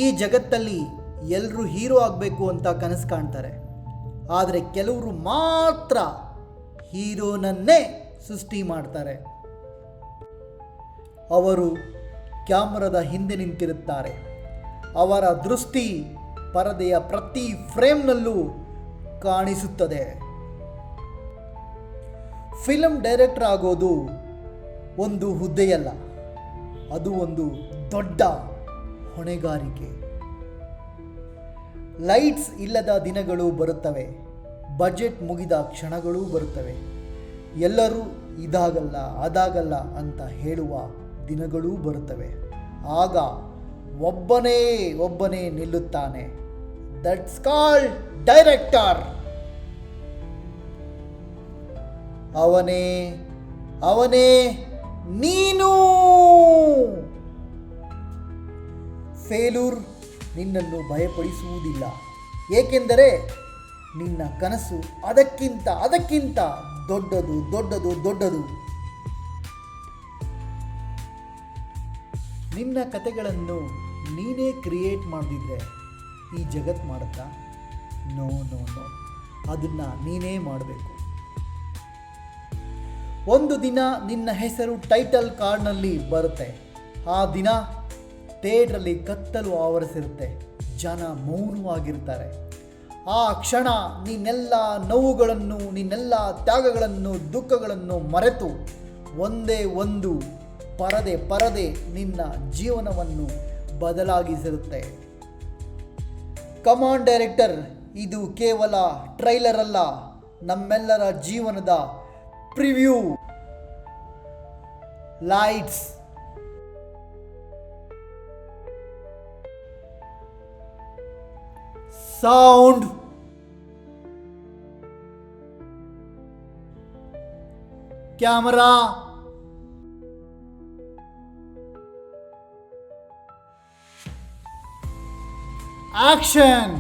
ಈ ಜಗತ್ತಲ್ಲಿ ಎಲ್ಲರೂ ಹೀರೋ ಆಗಬೇಕು ಅಂತ ಕನಸು ಕಾಣ್ತಾರೆ. ಆದರೆ ಕೆಲವರು ಮಾತ್ರ ಹೀರೋನನ್ನೇ ಸೃಷ್ಟಿ ಮಾಡ್ತಾರೆ. ಅವರು ಕ್ಯಾಮರಾದ ಹಿಂದೆ ನಿಂತಿರುತ್ತಾರೆ. ಅವರ ದೃಷ್ಟಿ ಪರದೆಯ ಪ್ರತಿ ಫ್ರೇಮ್ನಲ್ಲೂ ಕಾಣಿಸುತ್ತದೆ. ಫಿಲ್ಮ್ ಡೈರೆಕ್ಟರ್ ಆಗೋದು ಒಂದು ಹುದ್ದೆಯಲ್ಲ, ಅದು ಒಂದು ದೊಡ್ಡ ಹೊಣೆಗಾರಿಕೆ. ಲೈಟ್ಸ್ ಇಲ್ಲದ ದಿನಗಳು ಬರುತ್ತವೆ, ಬಜೆಟ್ ಮುಗಿದ ಕ್ಷಣಗಳೂ ಬರುತ್ತವೆ. ಎಲ್ಲರೂ ಇದಾಗಲ್ಲ ಅದಾಗಲ್ಲ ಅಂತ ಹೇಳುವ ದಿನಗಳೂ ಬರುತ್ತವೆ. ಆಗ ಒಬ್ಬನೇ ನಿಲ್ಲುತ್ತಾನೆ. That's called director. ಅವನೇ ನೀನು. ಫೇಲ್ಯೂರ್ ನಿನ್ನನ್ನು ಭಯಪಡಿಸುವುದಿಲ್ಲ, ಏಕೆಂದರೆ ನಿನ್ನ ಕನಸು ಅದಕ್ಕಿಂತ ದೊಡ್ಡದು. ನಿನ್ನ ಕತೆಗಳನ್ನು ನೀನೇ ಕ್ರಿಯೇಟ್ ಮಾಡದಿದ್ರೆ ಈ ಜಗತ್ತು ಮಾಡುತ್ತಾ? ನೋ, ಅದನ್ನು ನೀನೇ ಮಾಡಬೇಕು. ಒಂದು ದಿನ ನಿನ್ನ ಹೆಸರು ಟೈಟಲ್ ಕಾರ್ಡ್ನಲ್ಲಿ ಬರುತ್ತೆ. ಆ ದಿನ ಥಿಯೇಟ್ರಲ್ಲಿ ಕತ್ತಲು ಆವರಿಸಿರುತ್ತೆ, ಜನ ಮೌನವಾಗಿರ್ತಾರೆ. ಆ ಕ್ಷಣ ನಿನ್ನೆಲ್ಲ ನೋವುಗಳನ್ನು, ನಿನ್ನೆಲ್ಲ ತ್ಯಾಗಗಳನ್ನು, ದುಃಖಗಳನ್ನು ಮರೆತು ಒಂದೇ ಒಂದು ಪರದೆ ನಿನ್ನ ಜೀವನವನ್ನು ಬದಲಾಗಿಸಿರುತ್ತೆ. ಕಮಾನ್ ಡೈರೆಕ್ಟರ್, ಇದು ಕೇವಲ ಟ್ರೈಲರ್ ಅಲ್ಲ, ನಮ್ಮೆಲ್ಲರ ಜೀವನದ preview. Lights, sound, camera, action.